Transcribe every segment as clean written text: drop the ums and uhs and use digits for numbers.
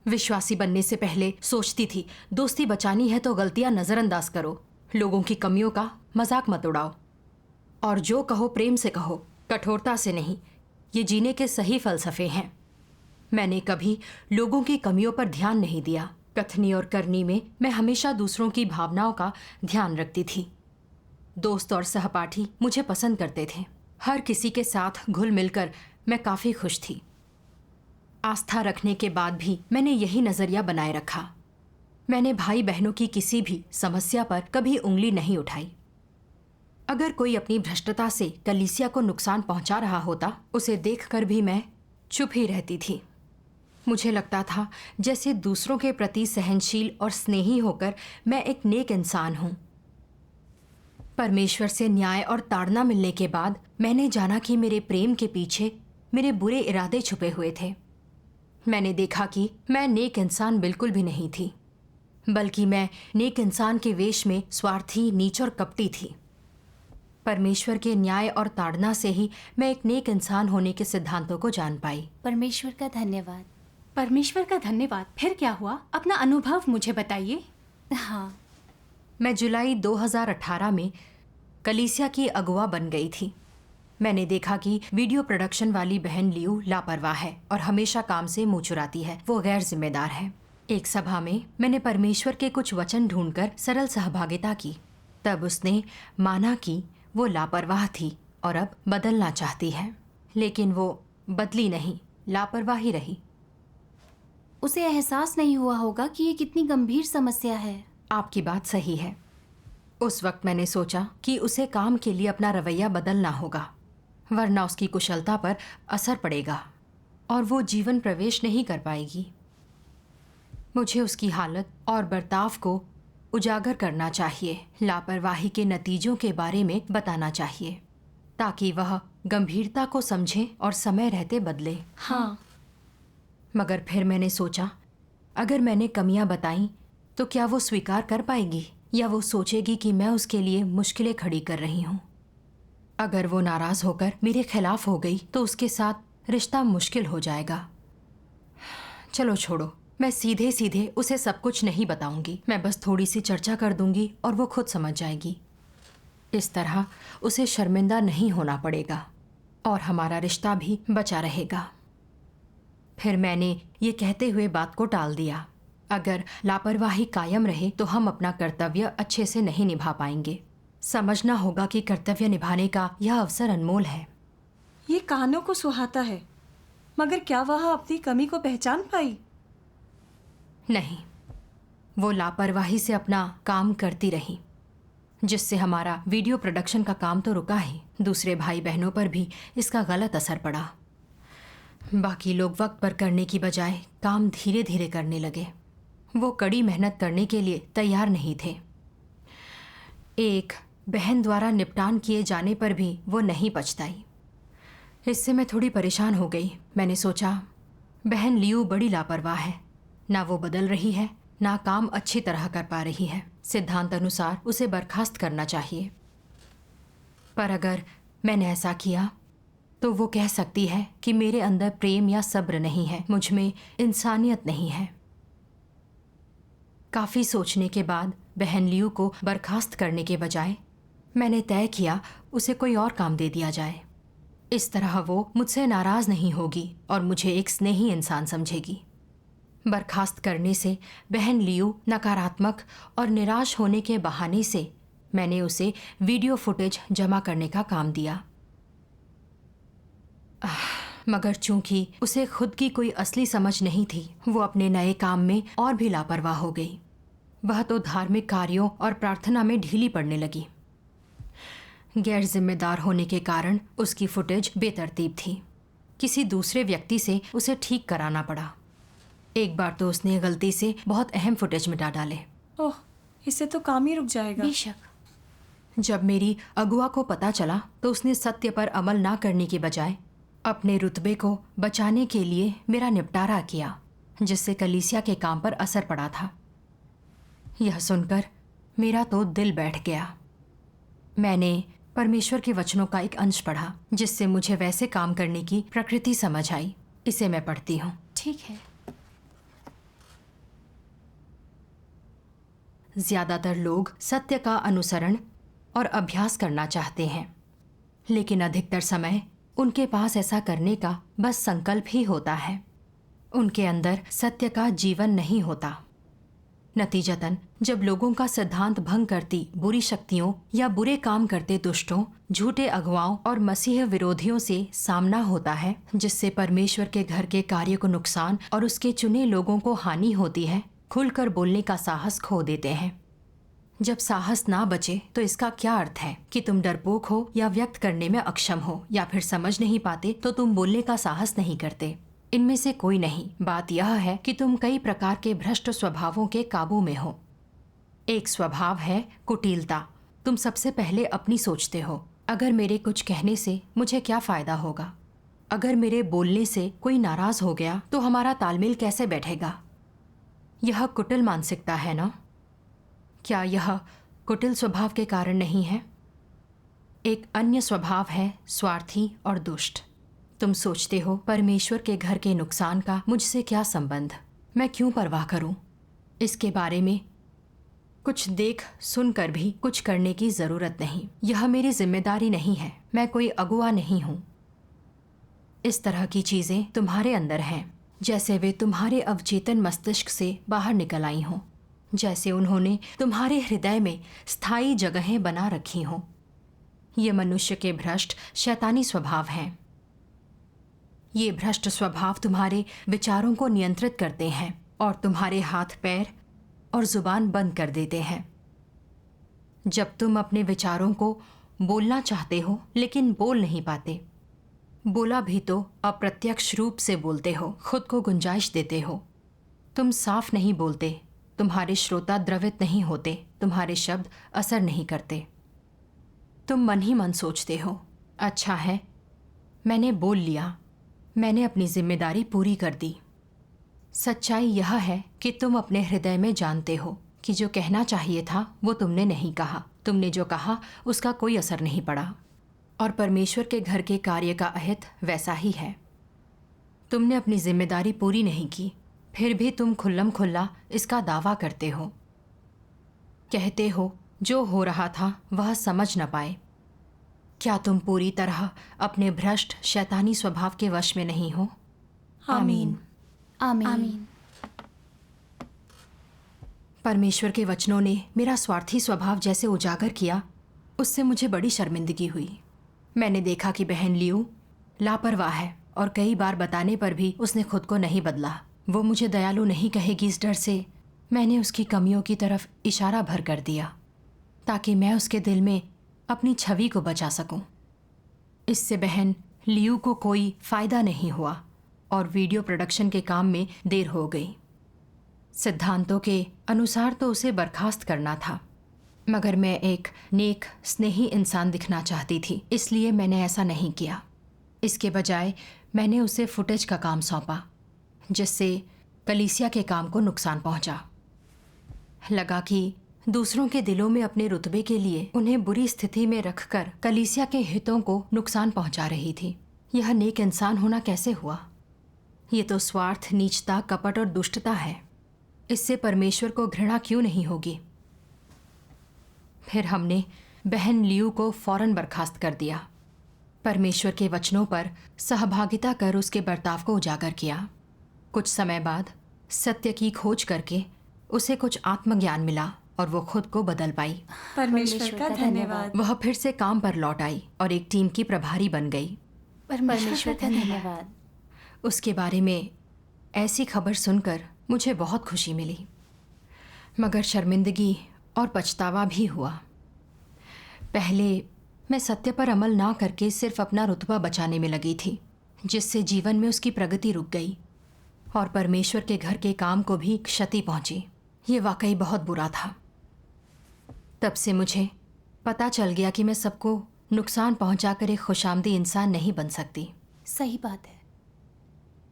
विश्वासी बनने से पहले सोचती थी दोस्ती बचानी है तो गलतियां नजरअंदाज करो, लोगों की कमियों का मजाक मत उड़ाओ, और जो कहो प्रेम से कहो, कठोरता से नहीं। ये जीने के सही फलसफे हैं। मैंने कभी लोगों की कमियों पर ध्यान नहीं दिया। कथनी और करनी में मैं हमेशा दूसरों की भावनाओं का ध्यान रखती थी। दोस्त और सहपाठी मुझे पसंद करते थे। हर किसी के साथ घुल मिलकर मैं काफ़ी खुश थी। आस्था रखने के बाद भी मैंने यही नज़रिया बनाए रखा। मैंने भाई बहनों की किसी भी समस्या पर कभी उंगली नहीं उठाई। अगर कोई अपनी भ्रष्टता से कलीसिया को नुकसान पहुंचा रहा होता, उसे देखकर भी मैं चुप ही रहती थी। मुझे लगता था जैसे दूसरों के प्रति सहनशील और स्नेही होकर मैं एक नेक इंसान हूं। परमेश्वर से न्याय और ताड़ना मिलने के बाद मैंने जाना कि मेरे प्रेम के पीछे मेरे बुरे इरादे छुपे हुए थे। मैंने देखा कि मैं नेक इंसान बिल्कुल भी नहीं थी, बल्कि मैं नेक इंसान के वेश में स्वार्थी, नीच और कपटी थी। परमेश्वर के न्याय और ताड़ना से ही मैं एक नेक इंसान होने के सिद्धांतों को जान पाई। परमेश्वर का धन्यवाद। परमेश्वर का धन्यवाद। फिर क्या हुआ? अपना अनुभव मुझे बताइए। हाँ, मैं जुलाई 2018 में कलीसिया की अगुवा बन गई थी। मैंने देखा कि वीडियो प्रोडक्शन वाली बहन लियू लापरवाह है और हमेशा काम से मुंह चुराती है। वो गैर जिम्मेदार है। एक सभा में मैंने परमेश्वर के कुछ वचन ढूंढकर सरल सहभागिता की। तब उसने माना कि वो लापरवाह थी और अब बदलना चाहती है, लेकिन वो बदली नहीं, लापरवाह ही रही। उसे एहसास नहीं हुआ होगा कि ये कितनी गंभीर समस्या है। आपकी बात सही है। उस वक्त मैंने सोचा कि उसे काम के लिए अपना रवैया बदलना होगा, वरना उसकी कुशलता पर असर पड़ेगा और वो जीवन प्रवेश नहीं कर पाएगी। मुझे उसकी हालत और बर्ताव को उजागर करना चाहिए, लापरवाही के नतीजों के बारे में बताना चाहिए, ताकि वह गंभीरता को समझे और समय रहते बदले। हाँ, मगर फिर मैंने सोचा, अगर मैंने कमियां बताई तो क्या वो स्वीकार कर पाएगी, या वो सोचेगी कि मैं उसके लिए मुश्किलें खड़ी कर रही हूँ। अगर वो नाराज होकर मेरे खिलाफ हो गई तो उसके साथ रिश्ता मुश्किल हो जाएगा। चलो छोड़ो, मैं सीधे सीधे उसे सब कुछ नहीं बताऊंगी। मैं बस थोड़ी सी चर्चा कर दूंगी और वो खुद समझ जाएगी। इस तरह उसे शर्मिंदा नहीं होना पड़ेगा और हमारा रिश्ता भी बचा रहेगा। फिर मैंने ये कहते हुए बात को टाल दिया, अगर लापरवाही कायम रहे तो हम अपना कर्तव्य अच्छे से नहीं निभा पाएंगे। समझना होगा कि कर्तव्य निभाने का यह अवसर अनमोल है। ये कानों को सुहाता है, मगर क्या वह अपनी कमी को पहचान पाई? नहीं, वो लापरवाही से अपना काम करती रही, जिससे हमारा वीडियो प्रोडक्शन का काम तो रुका ही, दूसरे भाई बहनों पर भी इसका गलत असर पड़ा। बाकी लोग वक्त पर करने की बजाय काम धीरे धीरे करने लगे। वो कड़ी मेहनत करने के लिए तैयार नहीं थे। एक बहन द्वारा निपटान किए जाने पर भी वो नहीं पछताई। इससे मैं थोड़ी परेशान हो गई। मैंने सोचा, बहन लियू बड़ी लापरवाह है, ना वो बदल रही है, ना काम अच्छी तरह कर पा रही है। सिद्धांत अनुसार उसे बर्खास्त करना चाहिए। पर अगर मैंने ऐसा किया तो वो कह सकती है कि मेरे अंदर प्रेम या सब्र नहीं है, मुझ में इंसानियत नहीं है। काफ़ी सोचने के बाद बहन लियू को बर्खास्त करने के बजाय मैंने तय किया उसे कोई और काम दे दिया जाए। इस तरह वो मुझसे नाराज़ नहीं होगी और मुझे एक स्नेही इंसान समझेगी। बर्खास्त करने से बहन लियू नकारात्मक और निराश होने के बहाने से मैंने उसे वीडियो फुटेज जमा करने का काम दिया। मगर चूंकि उसे खुद की कोई असली समझ नहीं थी, वो अपने नए काम में और भी लापरवाह हो गई। वह तो धार्मिक कार्यों और प्रार्थना में ढीली पड़ने लगी। गैर जिम्मेदार होने के कारण उसकी फुटेज बेतरतीब थी। किसी दूसरे व्यक्ति से उसे ठीक कराना पड़ा। एक बार तो उसने गलती से बहुत अहम फुटेज मिटा डाले। ओह, इससे तो काम ही रुक जाएगा। बेशक। जब मेरी अगुआ को पता चला तो उसने सत्य पर अमल ना करने की बजाय अपने रुतबे को बचाने के लिए मेरा निपटारा किया, जिससे कलीसिया के काम पर असर पड़ा था। यह सुनकर मेरा तो दिल बैठ गया। मैंने परमेश्वर के वचनों का एक अंश पढ़ा, जिससे मुझे वैसे काम करने की प्रकृति समझ आई। इसे मैं पढ़ती हूँ। ठीक है। ज्यादातर लोग सत्य का अनुसरण और अभ्यास करना चाहते हैं, लेकिन अधिकतर समय उनके पास ऐसा करने का बस संकल्प ही होता है। उनके अंदर सत्य का जीवन नहीं होता। नतीजतन जब लोगों का सिद्धांत भंग करती बुरी शक्तियों या बुरे काम करते दुष्टों, झूठे अगुवाओं और मसीह विरोधियों से सामना होता है, जिससे परमेश्वर के घर के कार्य को नुकसान और उसके चुने लोगों को हानि होती है, खुलकर बोलने का साहस खो देते हैं। जब साहस ना बचे तो इसका क्या अर्थ है कि तुम डरपोक हो या व्यक्त करने में अक्षम हो, या फिर समझ नहीं पाते तो तुम बोलने का साहस नहीं करते। इनमें से कोई नहीं। बात यह है कि तुम कई प्रकार के भ्रष्ट स्वभावों के काबू में हो। एक स्वभाव है कुटिलता। तुम सबसे पहले अपनी सोचते हो, अगर मेरे कुछ कहने से मुझे क्या फ़ायदा होगा? अगर मेरे बोलने से कोई नाराज़ हो गया तो हमारा तालमेल कैसे बैठेगा? यह कुटिल मानसिकता है ना? क्या यह कुटिल स्वभाव के कारण नहीं है? एक अन्य स्वभाव है स्वार्थी और दुष्ट। तुम सोचते हो, परमेश्वर के घर के नुकसान का मुझसे क्या संबंध? मैं क्यों परवाह करूं? इसके बारे में कुछ देख सुनकर भी कुछ करने की ज़रूरत नहीं। यह मेरी जिम्मेदारी नहीं है। मैं कोई अगुआ नहीं हूं। इस तरह की चीज़ें तुम्हारे अंदर हैं, जैसे वे तुम्हारे अवचेतन मस्तिष्क से बाहर निकल आई हों, जैसे उन्होंने तुम्हारे हृदय में स्थायी जगहें बना रखी हों। ये मनुष्य के भ्रष्ट शैतानी स्वभाव हैं। ये भ्रष्ट स्वभाव तुम्हारे विचारों को नियंत्रित करते हैं और तुम्हारे हाथ पैर और जुबान बंद कर देते हैं। जब तुम अपने विचारों को बोलना चाहते हो लेकिन बोल नहीं पाते, बोला भी तो अप्रत्यक्ष रूप से बोलते हो, खुद को गुंजाइश देते हो। तुम साफ नहीं बोलते, तुम्हारे श्रोता द्रवित नहीं होते, तुम्हारे शब्द असर नहीं करते। तुम मन ही मन सोचते हो, अच्छा है मैंने बोल लिया, मैंने अपनी जिम्मेदारी पूरी कर दी। सच्चाई यह है कि तुम अपने हृदय में जानते हो कि जो कहना चाहिए था वो तुमने नहीं कहा। तुमने जो कहा उसका कोई असर नहीं पड़ा, और परमेश्वर के घर के कार्य का अहित वैसा ही है। तुमने अपनी जिम्मेदारी पूरी नहीं की, फिर भी तुम खुल्लम खुल्ला इसका दावा करते हो। कहते हो जो हो रहा था वह समझ न पाए। क्या तुम पूरी तरह अपने भ्रष्ट शैतानी स्वभाव के वश में नहीं हो? आमीन। आमीन। आमीन। परमेश्वर के वचनों ने मेरा स्वार्थी स्वभाव जैसे उजागर किया, उससे मुझे बड़ी शर्मिंदगी हुई। मैंने देखा कि बहन लियू लापरवाह है और कई बार बताने पर भी उसने खुद को नहीं बदला। वो मुझे दयालु नहीं कहेगी, इस डर से मैंने उसकी कमियों की तरफ इशारा भर कर दिया ताकि मैं उसके दिल में अपनी छवि को बचा सकूं। इससे बहन लियू को कोई फ़ायदा नहीं हुआ और वीडियो प्रोडक्शन के काम में देर हो गई। सिद्धांतों के अनुसार तो उसे बर्खास्त करना था, मगर मैं एक नेक स्नेही इंसान दिखना चाहती थी, इसलिए मैंने ऐसा नहीं किया। इसके बजाय मैंने उसे फुटेज का काम सौंपा, जिससे कलीसिया के काम को नुकसान पहुंचा। लगा कि दूसरों के दिलों में अपने रुतबे के लिए उन्हें बुरी स्थिति में रखकर कलीसिया के हितों को नुकसान पहुंचा रही थी। यह नेक इंसान होना कैसे हुआ? ये तो स्वार्थ, नीचता, कपट और दुष्टता है। इससे परमेश्वर को घृणा क्यों नहीं होगी? फिर हमने बहन लियू को फौरन बर्खास्त कर दिया। परमेश्वर के वचनों पर सहभागिता कर उसके बर्ताव को उजागर किया। कुछ समय बाद सत्य की खोज करके उसे कुछ आत्मज्ञान मिला और वो खुद को बदल पाई। परमेश्वर का धन्यवाद। वह फिर से काम पर लौट आई और एक टीम की प्रभारी बन गई। परमेश्वर का धन्यवाद। उसके बारे में ऐसी खबर सुनकर मुझे बहुत खुशी मिली, मगर शर्मिंदगी और पछतावा भी हुआ। पहले मैं सत्य पर अमल ना करके सिर्फ अपना रुतबा बचाने में लगी थी, जिससे जीवन में उसकी प्रगति रुक गई और परमेश्वर के घर के काम को भी क्षति पहुंची। ये वाकई बहुत बुरा था। तब से मुझे पता चल गया कि मैं सबको नुकसान पहुंचाकर एक खुशामदी इंसान नहीं बन सकती। सही बात है।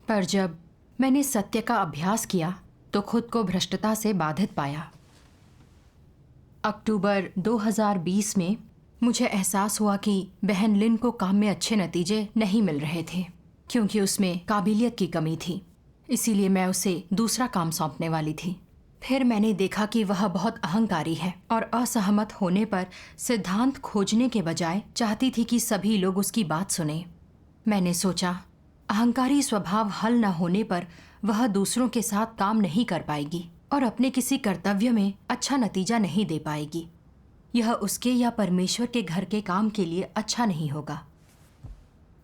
पर जब मैंने सत्य का अभ्यास किया तो खुद को भ्रष्टता से बाधित पाया। अक्टूबर 2020 में मुझे एहसास हुआ कि बहन लिन को काम में अच्छे नतीजे नहीं मिल रहे थे, क्योंकि उसमें काबिलियत की कमी थी। इसीलिए मैं उसे दूसरा काम सौंपने वाली थी। फिर मैंने देखा कि वह बहुत अहंकारी है और असहमत होने पर सिद्धांत खोजने के बजाय चाहती थी कि सभी लोग उसकी बात सुने। मैंने सोचा, अहंकारी स्वभाव हल न होने पर वह दूसरों के साथ काम नहीं कर पाएगी और अपने किसी कर्तव्य में अच्छा नतीजा नहीं दे पाएगी। यह उसके या परमेश्वर के घर के काम के लिए अच्छा नहीं होगा।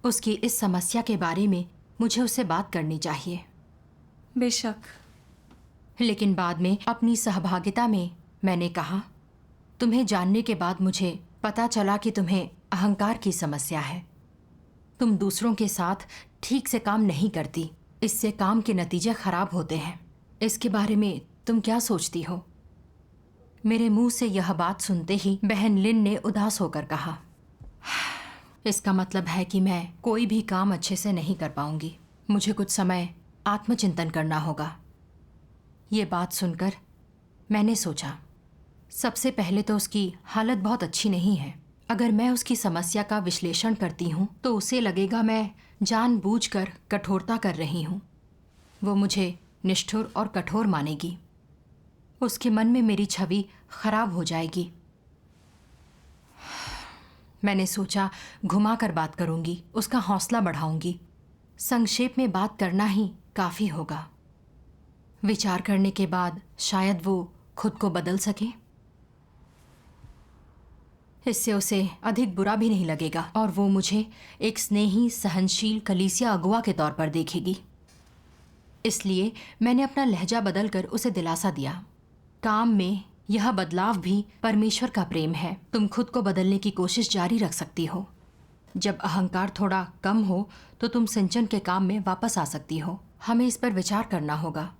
उसकी इस समस्या के बारे में मुझे उससे बात करनी चाहिए। बेशक। लेकिन बाद में अपनी सहभागिता में मैंने कहा, तुम्हें जानने के बाद मुझे पता चला कि तुम्हें अहंकार की समस्या है। तुम दूसरों के साथ ठीक से काम नहीं करती, इससे काम के नतीजे खराब होते हैं। इसके बारे में तुम क्या सोचती हो? मेरे मुंह से यह बात सुनते ही बहन लिन ने उदास होकर कहा, इसका मतलब है कि मैं कोई भी काम अच्छे से नहीं कर पाऊंगी। मुझे कुछ समय आत्मचिंतन करना होगा। ये बात सुनकर मैंने सोचा, सबसे पहले तो उसकी हालत बहुत अच्छी नहीं है। अगर मैं उसकी समस्या का विश्लेषण करती हूँ तो उसे लगेगा मैं जानबूझकर कठोरता कर रही हूँ। वो मुझे निष्ठुर और कठोर मानेगी। उसके मन में मेरी छवि खराब हो जाएगी। मैंने सोचा, घुमाकर बात करूँगी, उसका हौसला बढ़ाऊँगी। संक्षेप में बात करना ही काफ़ी होगा। विचार करने के बाद शायद वो खुद को बदल सके। इससे उसे अधिक बुरा भी नहीं लगेगा और वो मुझे एक स्नेही, सहनशील कलीसिया अगुआ के तौर पर देखेगी। इसलिए मैंने अपना लहजा बदलकर उसे दिलासा दिया, काम में यह बदलाव भी परमेश्वर का प्रेम है। तुम खुद को बदलने की कोशिश जारी रख सकती हो। जब अहंकार थोड़ा कम हो तो तुम सिंचन के काम में वापस आ सकती हो। हमें इस पर विचार करना होगा।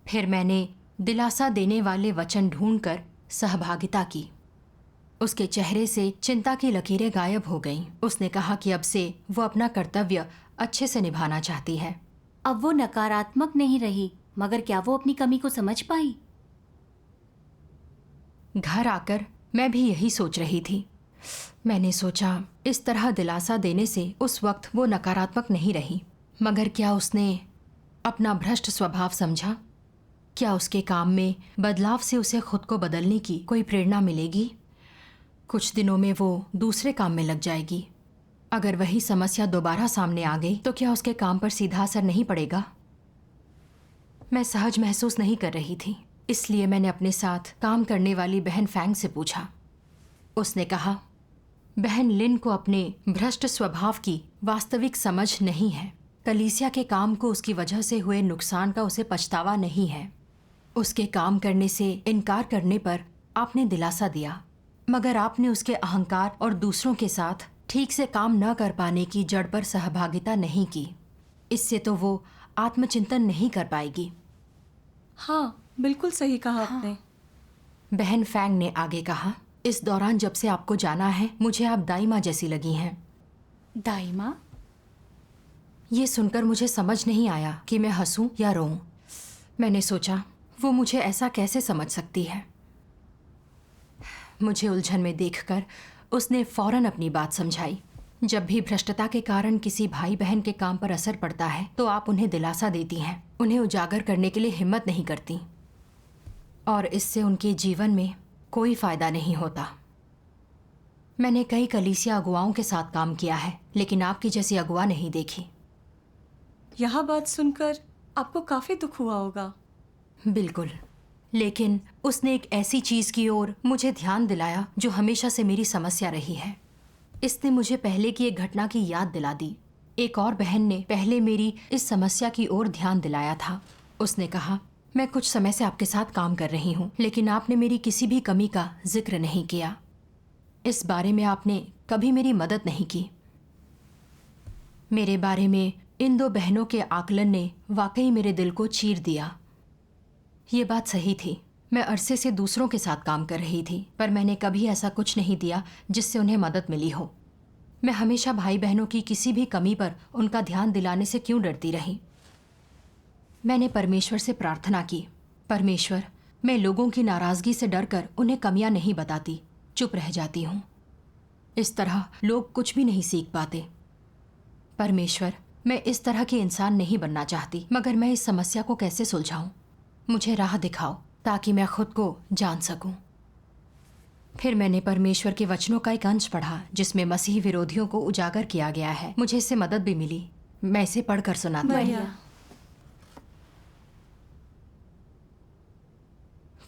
फिर मैंने दिलासा देने वाले वचन ढूंढकर सहभागिता की। उसके चेहरे से चिंता की लकीरें गायब हो गईं। उसने कहा कि अब से वो अपना कर्तव्य अच्छे से निभाना चाहती है। अब वो नकारात्मक नहीं रही, मगर क्या वो अपनी कमी को समझ पाई? घर आकर मैं भी यही सोच रही थी। मैंने सोचा, इस तरह दिलासा देने से उस वक्त वो नकारात्मक नहीं रही, मगर क्या उसने अपना भ्रष्ट स्वभाव समझा? क्या उसके काम में बदलाव से उसे खुद को बदलने की कोई प्रेरणा मिलेगी? कुछ दिनों में वो दूसरे काम में लग जाएगी। अगर वही समस्या दोबारा सामने आ गई तो क्या उसके काम पर सीधा असर नहीं पड़ेगा? मैं सहज महसूस नहीं कर रही थी, इसलिए मैंने अपने साथ काम करने वाली बहन फैंग से पूछा। उसने कहा, बहन लिन को अपने भ्रष्ट स्वभाव की वास्तविक समझ नहीं है। कलीसिया के काम को उसकी वजह से हुए नुकसान का उसे पछतावा नहीं है। उसके काम करने से इनकार करने पर आपने दिलासा दिया, मगर आपने उसके अहंकार और दूसरों के साथ ठीक से काम न कर पाने की जड़ पर सहभागिता नहीं की। इससे तो वो आत्मचिंतन नहीं कर पाएगी। हाँ, बिल्कुल सही कहा आपने। बहन फैंग ने आगे कहा, इस दौरान जब से आपको जाना है, मुझे आप दाई माँ जैसी लगी हैं। दाई माँ? ये सुनकर मुझे समझ नहीं आया कि मैं हंसूं या रोऊं। मैंने सोचा, वो मुझे ऐसा कैसे समझ सकती है। मुझे उलझन में देखकर उसने फौरन अपनी बात समझाई। जब भी भ्रष्टता के कारण किसी भाई बहन के काम पर असर पड़ता है तो आप उन्हें दिलासा देती हैं, उन्हें उजागर करने के लिए हिम्मत नहीं करती, और इससे उनके जीवन में कोई फायदा नहीं होता। मैंने कई कलीसिया अगुवाओं के साथ काम किया है, लेकिन आपकी जैसी अगुवा नहीं देखी। यह बात सुनकर आपको काफी दुख हुआ होगा। बिल्कुल, लेकिन उसने एक ऐसी चीज की ओर मुझे ध्यान दिलाया जो हमेशा से मेरी समस्या रही है। इसने मुझे पहले की एक घटना की याद दिला दी। एक और बहन ने पहले मेरी इस समस्या की ओर ध्यान दिलाया था। उसने कहा, मैं कुछ समय से आपके साथ काम कर रही हूँ, लेकिन आपने मेरी किसी भी कमी का जिक्र नहीं किया। इस बारे में आपने कभी मेरी मदद नहीं की। मेरे बारे में इन दो बहनों के आकलन ने वाकई मेरे दिल को चीर दिया। ये बात सही थी, मैं अरसे से दूसरों के साथ काम कर रही थी, पर मैंने कभी ऐसा कुछ नहीं दिया जिससे उन्हें मदद मिली हो। मैं हमेशा भाई बहनों की किसी भी कमी पर उनका ध्यान दिलाने से क्यों डरती रही। मैंने परमेश्वर से प्रार्थना की, परमेश्वर, मैं लोगों की नाराज़गी से डरकर उन्हें कमियां नहीं बताती, चुप रह जाती हूँ। इस तरह लोग कुछ भी नहीं सीख पाते। परमेश्वर, मैं इस तरह की इंसान नहीं बनना चाहती, मगर मैं इस समस्या को कैसे सुलझाऊं? मुझे राह दिखाओ ताकि मैं खुद को जान सकूं। फिर मैंने परमेश्वर के वचनों का एक अंश पढ़ा जिसमें मसीह विरोधियों को उजागर किया गया है। मुझे इससे मदद भी मिली। मैं इसे पढ़कर सुनाती हूँ। बढ़िया।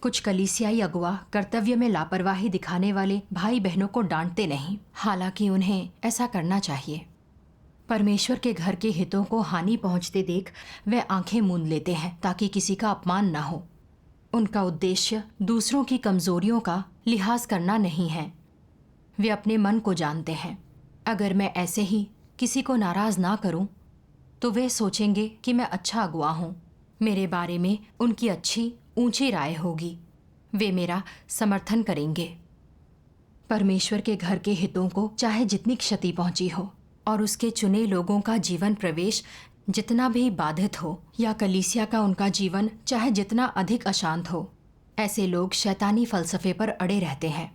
कुछ कलीसियाई अगुआ कर्तव्य में लापरवाही दिखाने वाले भाई बहनों को डांटते नहीं, हालांकि उन्हें ऐसा करना चाहिए। परमेश्वर के घर के हितों को हानि पहुंचते देख वे आंखें मूंद लेते हैं ताकि किसी का अपमान न हो। उनका उद्देश्य दूसरों की कमजोरियों का लिहाज करना नहीं है। वे अपने मन को जानते हैं। अगर मैं ऐसे ही किसी को नाराज ना करूं, तो वे सोचेंगे कि मैं अच्छा अगुआ हूं। मेरे बारे में उनकी अच्छी ऊंची राय होगी। वे मेरा समर्थन करेंगे। परमेश्वर के घर के हितों को चाहे जितनी क्षति पहुंची हो और उसके चुने लोगों का जीवन प्रवेश जितना भी बाधित हो या कलीसिया का उनका जीवन चाहे जितना अधिक अशांत हो, ऐसे लोग शैतानी फलसफे पर अड़े रहते हैं।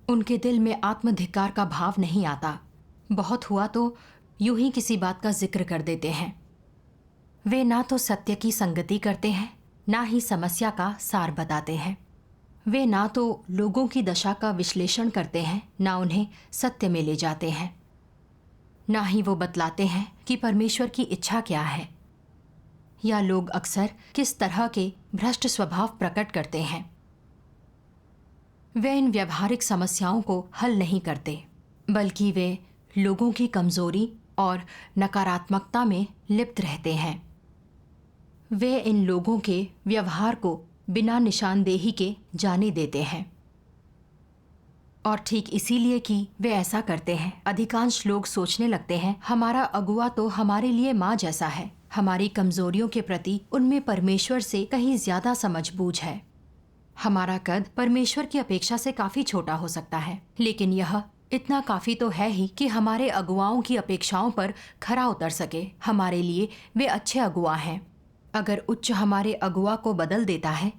उनके दिल में आत्मधिक्कार का भाव नहीं आता। बहुत हुआ तो यूं ही किसी बात का जिक्र कर देते हैं। वे ना तो सत्य की संगति करते हैं, ना ही समस्या का सार बताते हैं। वे ना तो लोगों की दशा का विश्लेषण करते हैं, ना उन्हें सत्य में ले जाते हैं, ना ही वो बतलाते हैं कि परमेश्वर की इच्छा क्या है या लोग अक्सर किस तरह के भ्रष्ट स्वभाव प्रकट करते हैं। वे इन व्यवहारिक समस्याओं को हल नहीं करते, बल्कि वे लोगों की कमजोरी और नकारात्मकता में लिप्त रहते हैं। वे इन लोगों के व्यवहार को बिना निशानदेही के जाने देते हैं। और ठीक इसीलिए कि वे ऐसा करते हैं, अधिकांश लोग सोचने लगते हैं हमारा अगुआ तो हमारे लिए माँ जैसा है। हमारी कमजोरियों के प्रति उनमें परमेश्वर से कहीं ज्यादा समझबूझ है। हमारा कद परमेश्वर की अपेक्षा से काफी छोटा हो सकता है, लेकिन यह इतना काफी तो है ही कि हमारे अगुआओं की अपेक्षाओं पर खरा उतर सके। हमारे लिए वे अच्छे अगुआ हैं। अगर उच्च हमारे अगुआ को बदल देता है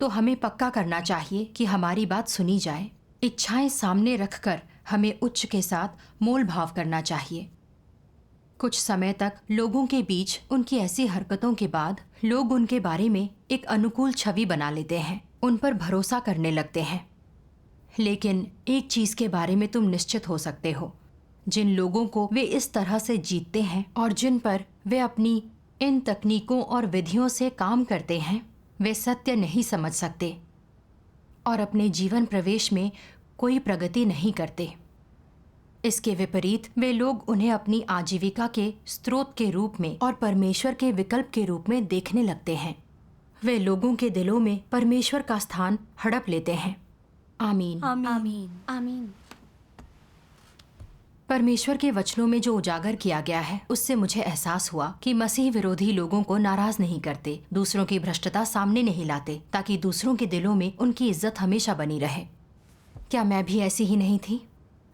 तो हमें पक्का करना चाहिए कि हमारी बात सुनी जाए। इच्छाएं सामने रखकर हमें उच्च के साथ मोल भाव करना चाहिए। कुछ समय तक लोगों के बीच उनकी ऐसी हरकतों के बाद लोग उनके बारे में एक अनुकूल छवि बना लेते हैं, उन पर भरोसा करने लगते हैं। लेकिन एक चीज के बारे में तुम निश्चित हो सकते हो, जिन लोगों को वे इस तरह से जीतते हैं और जिन पर वे अपनी इन तकनीकों और विधियों से काम करते हैं, वे सत्य नहीं समझ सकते और अपने जीवन प्रवेश में कोई प्रगति नहीं करते। इसके विपरीत वे लोग उन्हें अपनी आजीविका के स्रोत के रूप में और परमेश्वर के विकल्प के रूप में देखने लगते हैं। वे लोगों के दिलों में परमेश्वर का स्थान हड़प लेते हैं। आमीन। आमीन। आमीन। परमेश्वर के वचनों में जो उजागर किया गया है, उससे मुझे एहसास हुआ कि मसीह विरोधी लोगों को नाराज नहीं करते, दूसरों की भ्रष्टता सामने नहीं लाते, ताकि दूसरों के दिलों में उनकी इज्जत हमेशा बनी रहे। क्या मैं भी ऐसी ही नहीं थी?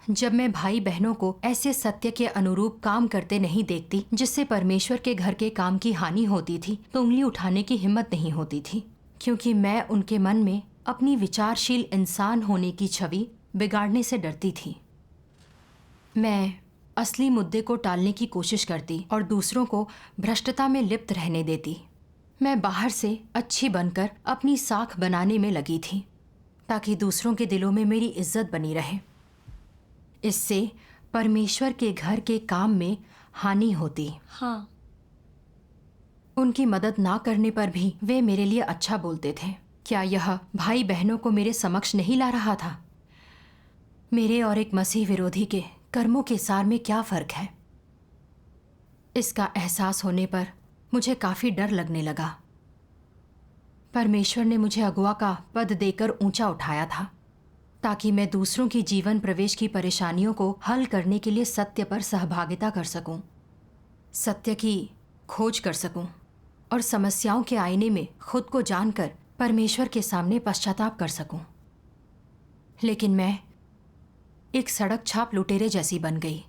जब मैं भाई बहनों को ऐसे सत्य के अनुरूप काम करते नहीं देखती जिससे परमेश्वर के घर के काम की हानि होती थी, तो उंगली उठाने की हिम्मत नहीं होती थी, क्योंकि मैं उनके मन में अपनी विचारशील इंसान होने की छवि बिगाड़ने से डरती थी। मैं असली मुद्दे को टालने की कोशिश करती और दूसरों को भ्रष्टता में लिप्त रहने देती। मैं बाहर से अच्छी बनकर अपनी साख बनाने में लगी थी, ताकि दूसरों के दिलों में मेरी इज्जत बनी रहे। इससे परमेश्वर के घर के काम में हानि होती। हाँ। उनकी मदद ना करने पर भी वे मेरे लिए अच्छा बोलते थे। क्या यह भाई बहनों को मेरे समक्ष नहीं ला रहा था? मेरे और एक मसीह विरोधी के कर्मों के सार में क्या फर्क है? इसका एहसास होने पर मुझे काफी डर लगने लगा। परमेश्वर ने मुझे अगुआ का पद देकर ऊंचा उठाया था, ताकि मैं दूसरों की जीवन प्रवेश की परेशानियों को हल करने के लिए सत्य पर सहभागिता कर सकूं, सत्य की खोज कर सकूं और समस्याओं के आईने में खुद को जानकर परमेश्वर के सामने पश्चाताप कर सकूं। लेकिन मैं एक सड़क छाप लुटेरे जैसी बन गई।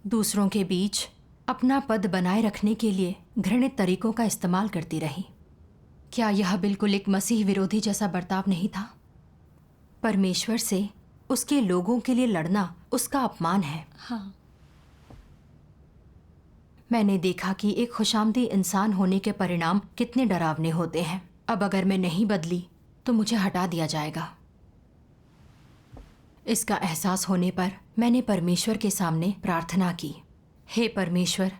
दूसरों के बीच अपना पद बनाए रखने के लिए घृणित तरीकों का इस्तेमाल करती रही। क्या यह बिल्कुल एक मसीह विरोधी जैसा बर्ताव नहीं था? परमेश्वर से उसके लोगों के लिए लड़ना उसका अपमान है। हाँ। मैंने देखा कि एक खुशामदी इंसान होने के परिणाम कितने डरावने होते हैं। अब अगर मैं नहीं बदली तो मुझे हटा दिया जाएगा। इसका एहसास होने पर मैंने परमेश्वर के सामने प्रार्थना की, हे परमेश्वर,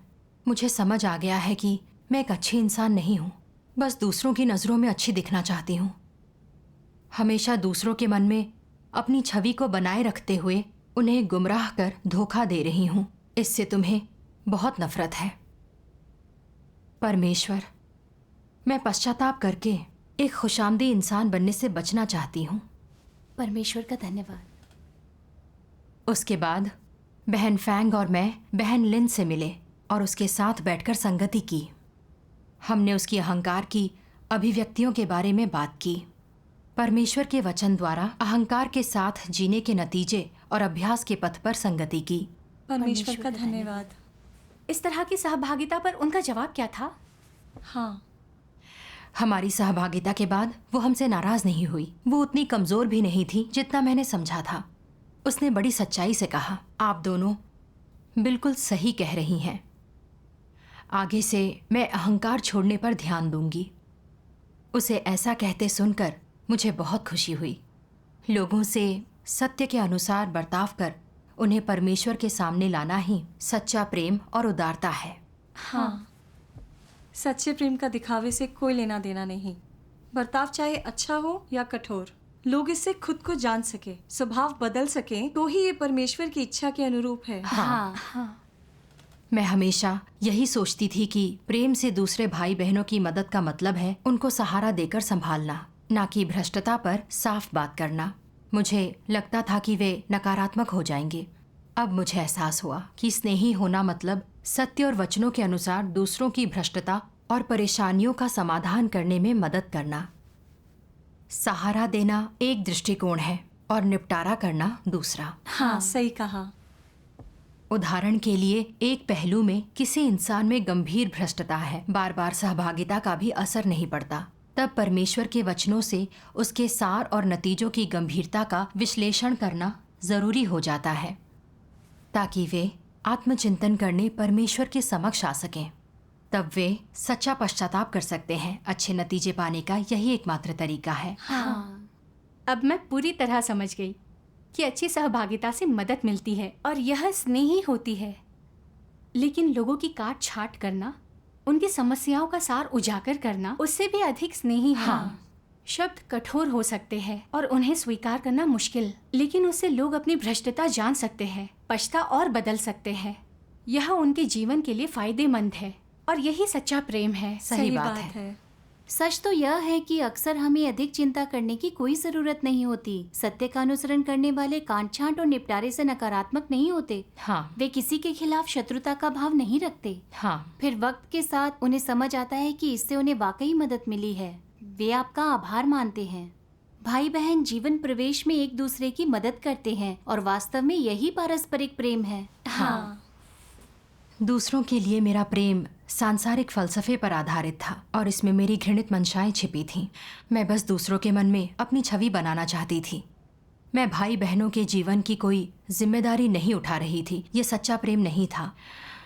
मुझे समझ आ गया है कि मैं एक अच्छी इंसान नहीं हूँ, बस दूसरों की नज़रों में अच्छी दिखना चाहती हूँ। हमेशा दूसरों के मन में अपनी छवि को बनाए रखते हुए उन्हें गुमराह कर धोखा दे रही हूँ। इससे तुम्हें बहुत नफरत है। परमेश्वर, मैं पश्चाताप करके एक खुशामदी इंसान बनने से बचना चाहती हूँ। परमेश्वर का धन्यवाद। उसके बाद बहन फैंग और मैं बहन लिन से मिले और उसके साथ बैठकर संगति की। हमने उसकी अहंकार की अभिव्यक्तियों के बारे में बात की। परमेश्वर के वचन द्वारा अहंकार के साथ जीने के नतीजे और अभ्यास के पथ पर संगति की। परमेश्वर का धन्यवाद। इस तरह की सहभागिता पर उनका जवाब क्या था? हाँ, हमारी सहभागिता के बाद वो हमसे नाराज नहीं हुई। वो उतनी कमजोर भी नहीं थी जितना मैंने समझा था। उसने बड़ी सच्चाई से कहा, आप दोनों बिल्कुल सही कह रही हैं। आगे से मैं अहंकार छोड़ने पर ध्यान दूंगी। उसे ऐसा कहते सुनकर मुझे बहुत खुशी हुई। लोगों से सत्य के अनुसार बर्ताव कर उन्हें परमेश्वर के सामने लाना ही सच्चा प्रेम और उदारता है। हाँ, सच्चे प्रेम का दिखावे से कोई लेना देना नहीं। बर्ताव चाहे अच्छा हो या कठोर, लोग इससे खुद को जान सके, स्वभाव बदल सके, तो ही ये परमेश्वर की इच्छा के अनुरूप है। हाँ। मैं हमेशा यही सोचती थी कि प्रेम से दूसरे भाई बहनों की मदद का मतलब है उनको सहारा देकर संभालना, ना कि भ्रष्टता पर साफ बात करना। मुझे लगता था कि वे नकारात्मक हो जाएंगे। अब मुझे एहसास हुआ कि स्नेही होना मतलब सत्य और वचनों के अनुसार दूसरों की भ्रष्टता और परेशानियों का समाधान करने में मदद करना। सहारा देना एक दृष्टिकोण है और निपटारा करना दूसरा। हाँ, सही कहा। उदाहरण के लिए, एक पहलू में किसी इंसान में गंभीर भ्रष्टता है, बार बार सहभागिता का भी असर नहीं पड़ता। तब परमेश्वर के वचनों से उसके सार और नतीजों की गंभीरता का विश्लेषण करना जरूरी हो जाता है, ताकि वे आत्मचिंतन करने परमेश्वर के समक्ष आ सकें। तब वे सच्चा पश्चाताप कर सकते हैं। अच्छे नतीजे पाने का यही एकमात्र तरीका है। हाँ। अब मैं पूरी तरह समझ गई कि अच्छी सहभागिता से मदद मिलती है और यह स्नेही होती है। लेकिन लोगों की काट छाट करना, उनकी समस्याओं का सार उजागर करना, उससे भी अधिक स्नेही है। हाँ। शब्द कठोर हो सकते हैं और उन्हें स्वीकार करना मुश्किल, लेकिन उससे लोग अपनी भ्रष्टता जान सकते हैं, पछता और बदल सकते हैं। यह उनके जीवन के लिए फायदेमंद है और यही सच्चा प्रेम है। सही बात है। सच तो यह है कि अक्सर हमें अधिक चिंता करने की कोई जरूरत नहीं होती। सत्य का अनुसरण करने वाले कांट छांट और निपटारे से नकारात्मक नहीं होते। हाँ, वे किसी के खिलाफ शत्रुता का भाव नहीं रखते। हाँ, फिर वक्त के साथ उन्हें समझ आता है कि इससे उन्हें वाकई मदद मिली है। वे आपका आभार मानते हैं। भाई बहन जीवन प्रवेश में एक दूसरे की मदद करते हैं और वास्तव में यही पारस्परिक प्रेम है। हाँ, दूसरों के लिए मेरा प्रेम सांसारिक फलसफे पर आधारित था और इसमें मेरी घृणित मंशाएं छिपी थीं। मैं बस दूसरों के मन में अपनी छवि बनाना चाहती थी। मैं भाई बहनों के जीवन की कोई जिम्मेदारी नहीं उठा रही थी। ये सच्चा प्रेम नहीं था।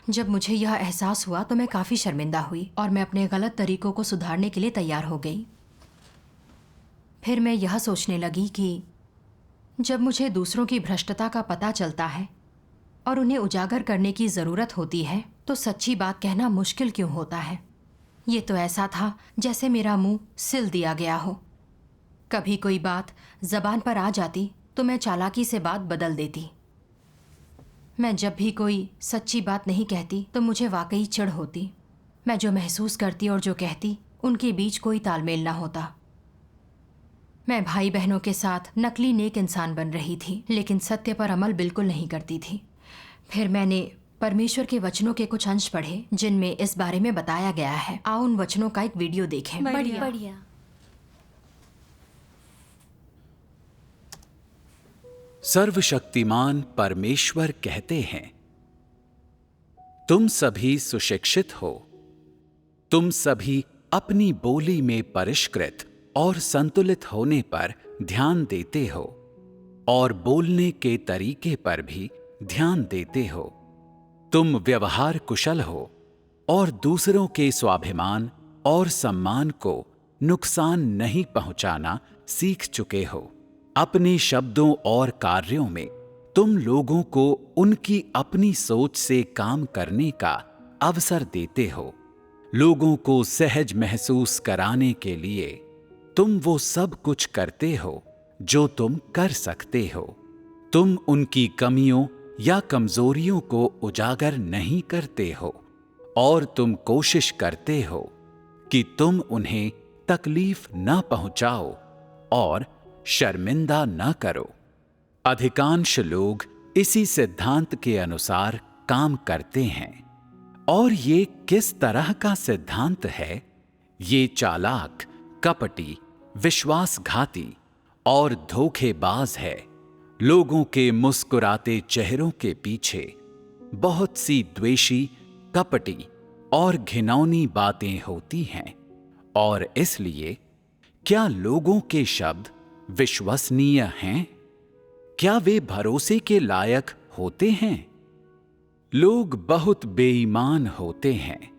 जब मुझे यह एहसास हुआ तो मैं काफ़ी शर्मिंदा हुई और मैं अपने गलत तरीकों को सुधारने के लिए तैयार हो गई। फिर मैं यह सोचने लगी कि जब मुझे दूसरों की भ्रष्टता का पता चलता है और उन्हें उजागर करने की ज़रूरत होती है तो सच्ची बात कहना मुश्किल क्यों होता है। ये तो ऐसा था जैसे मेरा मुंह सिल दिया गया हो। कभी कोई बात ज़बान पर आ जाती तो मैं चालाकी से बात बदल देती। मैं जब भी कोई सच्ची बात नहीं कहती तो मुझे वाकई चिढ़ होती। मैं जो महसूस करती और जो कहती उनके बीच कोई तालमेल ना होता। मैं भाई बहनों के साथ नकली नेक इंसान बन रही थी, लेकिन सत्य पर अमल बिल्कुल नहीं करती थी। फिर मैंने परमेश्वर के वचनों के कुछ अंश पढ़े जिनमें इस बारे में बताया गया है। आओ उन वचनों का एक वीडियो देखें। बढ़िया। सर्वशक्तिमान परमेश्वर कहते हैं, तुम सभी सुशिक्षित हो, तुम सभी अपनी बोली में परिष्कृत और संतुलित होने पर ध्यान देते हो और बोलने के तरीके पर भी ध्यान देते हो। तुम व्यवहार कुशल हो और दूसरों के स्वाभिमान और सम्मान को नुकसान नहीं पहुंचाना सीख चुके हो। अपने शब्दों और कार्यों में तुम लोगों को उनकी अपनी सोच से काम करने का अवसर देते हो। लोगों को सहज महसूस कराने के लिए तुम वो सब कुछ करते हो जो तुम कर सकते हो। तुम उनकी कमियों या कमजोरियों को उजागर नहीं करते हो और तुम कोशिश करते हो कि तुम उन्हें तकलीफ न पहुंचाओ और शर्मिंदा न करो। अधिकांश लोग इसी सिद्धांत के अनुसार काम करते हैं। और ये किस तरह का सिद्धांत है? ये चालाक, कपटी, विश्वासघाती और धोखेबाज है। लोगों के मुस्कुराते चेहरों के पीछे बहुत सी द्वेषी, कपटी और घिनौनी बातें होती हैं। और इसलिए क्या लोगों के शब्द विश्वसनीय हैं? क्या वे भरोसे के लायक होते हैं? लोग बहुत बेईमान होते हैं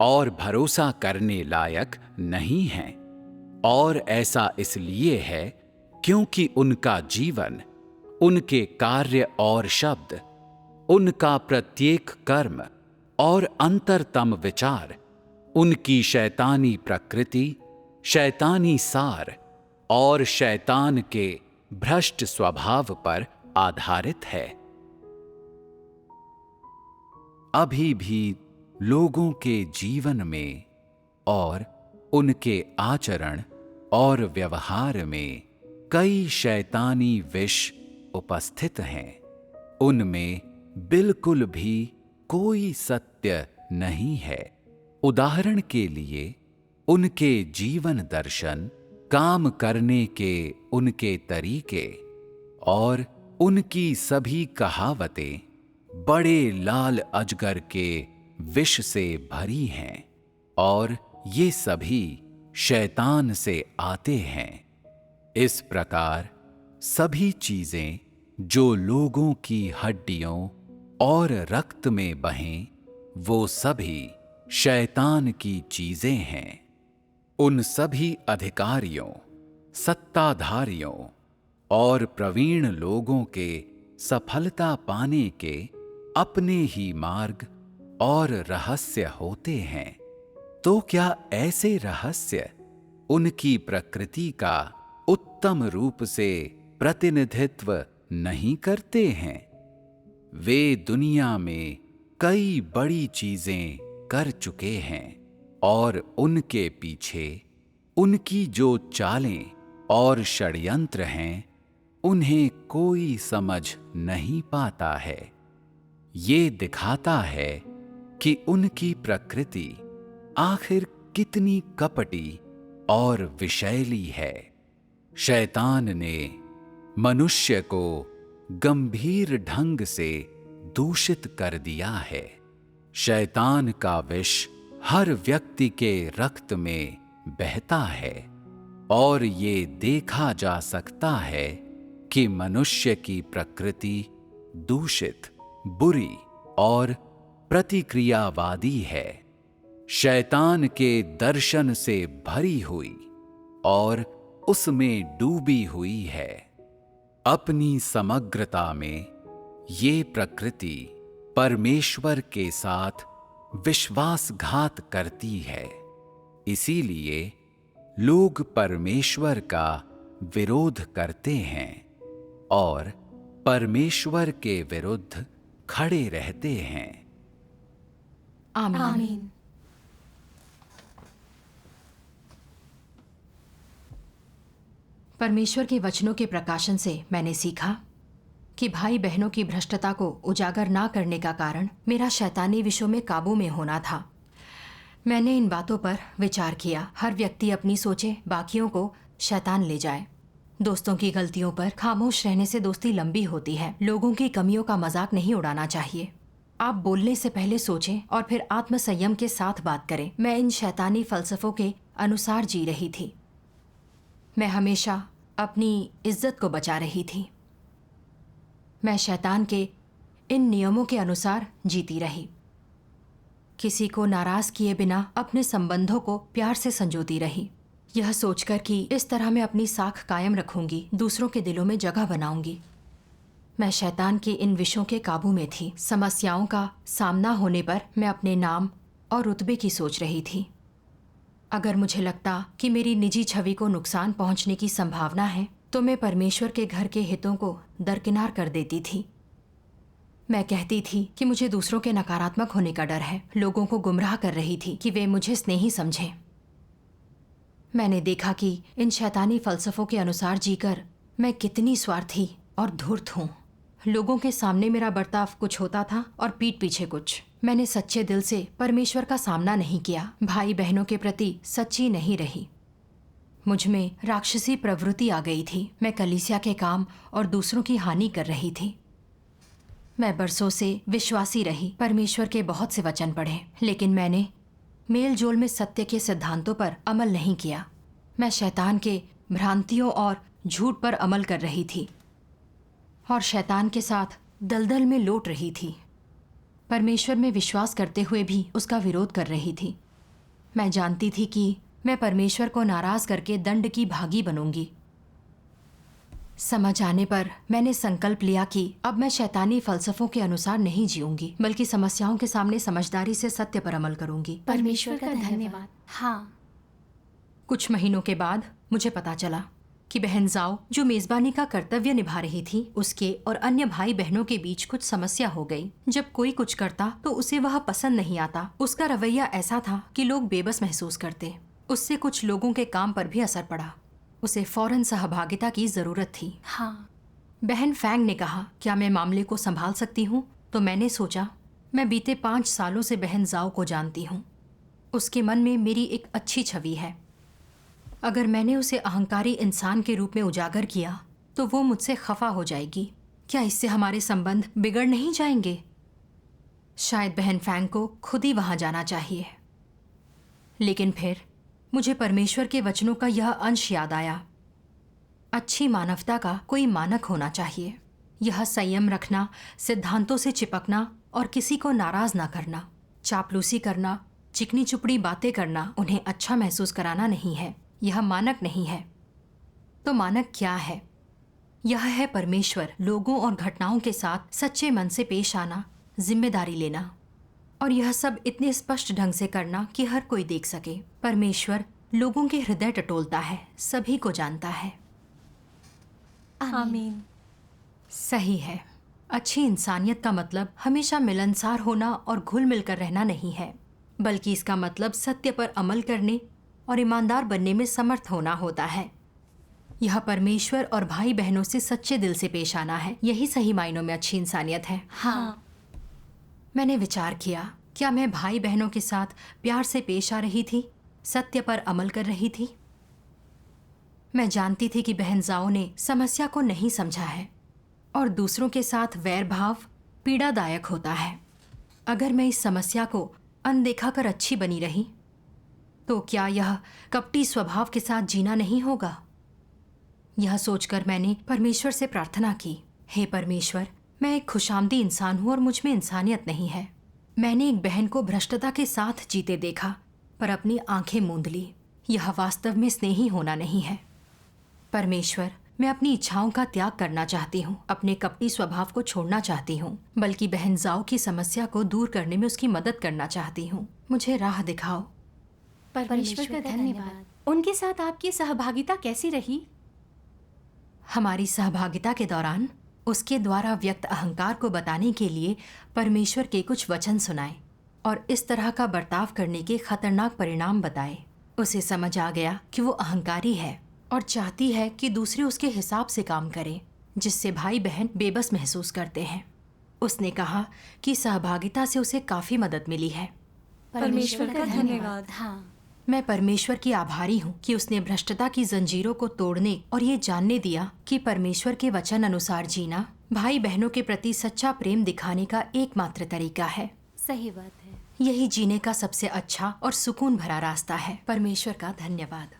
और भरोसा करने लायक नहीं हैं। और ऐसा इसलिए है क्योंकि उनका जीवन, उनके कार्य और शब्द, उनका प्रत्येक कर्म और अंतरतम विचार उनकी शैतानी प्रकृति, शैतानी सार और शैतान के भ्रष्ट स्वभाव पर आधारित है। अभी भी लोगों के जीवन में और उनके आचरण और व्यवहार में कई शैतानी विष उपस्थित हैं। उनमें बिल्कुल भी कोई सत्य नहीं है। उदाहरण के लिए उनके जीवन दर्शन, काम करने के उनके तरीके और उनकी सभी कहावतें बड़े लाल अजगर के विष से भरी हैं और ये सभी शैतान से आते हैं। इस प्रकार सभी चीजें जो लोगों की हड्डियों और रक्त में बहें, वो सभी शैतान की चीजें हैं। उन सभी अधिकारियों, सत्ताधारियों और प्रवीण लोगों के सफलता पाने के अपने ही मार्ग और रहस्य होते हैं। तो क्या ऐसे रहस्य उनकी प्रकृति का उत्तम रूप से प्रतिनिधित्व नहीं करते हैं? वे दुनिया में कई बड़ी चीजें कर चुके हैं और उनके पीछे उनकी जो चालें और षड्यंत्र हैं, उन्हें कोई समझ नहीं पाता है। ये दिखाता है कि उनकी प्रकृति आखिर कितनी कपटी और विषैली है। शैतान ने मनुष्य को गंभीर ढंग से दूषित कर दिया है। शैतान का विष हर व्यक्ति के रक्त में बहता है और ये देखा जा सकता है कि मनुष्य की प्रकृति दूषित, बुरी और प्रतिक्रियावादी है। शैतान के दर्शन से भरी हुई और उसमें डूबी हुई है। अपनी समग्रता में ये प्रकृति परमेश्वर के साथ विश्वासघात करती है। इसीलिए लोग परमेश्वर का विरोध करते हैं और परमेश्वर के विरुद्ध खड़े रहते हैं। आमीन। आमीन। परमेश्वर के वचनों के प्रकाशन से मैंने सीखा कि भाई बहनों की भ्रष्टता को उजागर ना करने का कारण मेरा शैतानी विषयों में काबू में होना था। मैंने इन बातों पर विचार किया। हर व्यक्ति अपनी सोचे बाकियों को शैतान ले जाए। दोस्तों की गलतियों पर खामोश रहने से दोस्ती लंबी होती है। लोगों की कमियों का मजाक नहीं उड़ाना चाहिए। आप बोलने से पहले सोचें और फिर आत्मसंयम के साथ बात करें। मैं इन शैतानी फलसफों के अनुसार जी रही थी। मैं हमेशा अपनी इज्जत को बचा रही थी। मैं शैतान के इन नियमों के अनुसार जीती रही। किसी को नाराज किए बिना अपने संबंधों को प्यार से संजोती रही, यह सोचकर कि इस तरह मैं अपनी साख कायम रखूंगी, दूसरों के दिलों में जगह बनाऊंगी। मैं शैतान के इन विषयों के काबू में थी। समस्याओं का सामना होने पर मैं अपने नाम और रुतबे की सोच रही थी। अगर मुझे लगता कि मेरी निजी छवि को नुकसान पहुंचने की संभावना है तो मैं परमेश्वर के घर के हितों को दरकिनार कर देती थी। मैं कहती थी कि मुझे दूसरों के नकारात्मक होने का डर है, लोगों को गुमराह कर रही थी कि वे मुझे स्नेही समझें। मैंने देखा कि इन शैतानी फलसफों के अनुसार जीकर मैं कितनी स्वार्थी और धूर्त हूँ। लोगों के सामने मेरा बर्ताव कुछ होता था और पीठ पीछे कुछ। मैंने सच्चे दिल से परमेश्वर का सामना नहीं किया, भाई बहनों के प्रति सच्ची नहीं रही। मुझ में राक्षसी प्रवृत्ति आ गई थी। मैं कलीसिया के काम और दूसरों की हानि कर रही थी। मैं बरसों से विश्वासी रही, परमेश्वर के बहुत से वचन पढ़े, लेकिन मैंने मेल जोल में सत्य के सिद्धांतों पर अमल नहीं किया। मैं शैतान के भ्रांतियों और झूठ पर अमल कर रही थी और शैतान के साथ दलदल में लौट रही थी। परमेश्वर में विश्वास करते हुए भी उसका विरोध कर रही थी। मैं जानती थी कि मैं परमेश्वर को नाराज करके दंड की भागी बनूंगी। समझ आने पर मैंने संकल्प लिया कि अब मैं शैतानी फलसफों के अनुसार नहीं जीऊंगी, बल्कि समस्याओं के सामने समझदारी से सत्य पर अमल करूंगी। परमेश्वर का धन्यवाद। हाँ, कुछ महीनों के बाद मुझे पता चला कि बहन जाओ, जो मेजबानी का कर्तव्य निभा रही थी, उसके और अन्य भाई बहनों के बीच कुछ समस्या हो गई। जब कोई कुछ करता तो उसे वह पसंद नहीं आता। उसका रवैया ऐसा था कि लोग बेबस महसूस करते। उससे कुछ लोगों के काम पर भी असर पड़ा। उसे फौरन सहभागिता की जरूरत थी। हाँ। बहन फैंग ने कहा, क्या मैं मामले को संभाल सकती हूँ? तो मैंने सोचा, मैं बीते 5 सालों से बहन जाओ को जानती हूँ। उसके मन में मेरी एक अच्छी छवि है। अगर मैंने उसे अहंकारी इंसान के रूप में उजागर किया तो वो मुझसे खफा हो जाएगी। क्या इससे हमारे संबंध बिगड़ नहीं जाएंगे? शायद बहन फैंग को खुद ही वहां जाना चाहिए। लेकिन फिर मुझे परमेश्वर के वचनों का यह अंश याद आया। अच्छी मानवता का कोई मानक होना चाहिए। यह संयम रखना, सिद्धांतों से चिपकना और किसी को नाराज ना करना। चापलूसी करना, चिकनी चुपड़ी बातें करना उन्हें अच्छा महसूस कराना नहीं है। यह मानक नहीं है। तो मानक क्या है? यह है परमेश्वर, लोगों और घटनाओं के साथ सच्चे मन से पेश आना, जिम्मेदारी लेना, और यह सब इतने स्पष्ट ढंग से करना कि हर कोई देख सके। परमेश्वर लोगों के हृदय टटोलता है, सभी को जानता है। आमीन। सही है। अच्छी इंसानियत का मतलब हमेशा मिलनसार होना और घुल मिलकर रहना नहीं है, बल्कि इसका मतलब सत्य पर अमल करने और ईमानदार बनने में समर्थ होना होता है। यह परमेश्वर और भाई बहनों से सच्चे दिल से पेश आना है। यही सही मायनों में अच्छी इंसानियत है। हाँ। मैंने विचार किया, क्या मैं भाई बहनों के साथ प्यार से पेश आ रही थी, सत्य पर अमल कर रही थी? मैं जानती थी कि बहन जाओ ने समस्या को नहीं समझा है और दूसरों के साथ वैर भाव पीड़ादायक होता है। अगर मैं इस समस्या को अनदेखा कर अच्छी बनी रही तो क्या यह कपटी स्वभाव के साथ जीना नहीं होगा? यह सोचकर मैंने परमेश्वर से प्रार्थना की, हे परमेश्वर, मैं एक खुशामदी इंसान हूँ और मुझ में इंसानियत नहीं है। मैंने एक बहन को भ्रष्टता के साथ जीते देखा पर अपनी आंखें मूंद ली। यह वास्तव में स्नेही होना नहीं है। परमेश्वर, मैं अपनी इच्छाओं का त्याग करना चाहती हूँ, अपने कपटी स्वभाव को छोड़ना चाहती हूँ, बल्कि बहन जाओ की समस्या को दूर करने में उसकी मदद करना चाहती हूँ। मुझे राह दिखाओ। परमेश्वर का धन्यवाद। उनके साथ आपकी सहभागिता कैसी रही? हमारी सहभागिता के दौरान उसके द्वारा व्यक्त अहंकार को बताने के लिए परमेश्वर के कुछ वचन सुनाए और इस तरह का बर्ताव करने के खतरनाक परिणाम बताए। उसे समझ आ गया कि वो अहंकारी है और चाहती है कि दूसरे उसके हिसाब से काम करें, जिससे भाई बहन बेबस महसूस करते हैं। उसने कहा कि सहभागिता से उसे काफ़ी मदद मिली है। परमेश्वर का धन्यवाद। हाँ। मैं परमेश्वर की आभारी हूँ कि उसने भ्रष्टता की जंजीरों को तोड़ने और ये जानने दिया कि परमेश्वर के वचन अनुसार जीना भाई बहनों के प्रति सच्चा प्रेम दिखाने का एकमात्र तरीका है। सही बात है। यही जीने का सबसे अच्छा और सुकून भरा रास्ता है। परमेश्वर का धन्यवाद।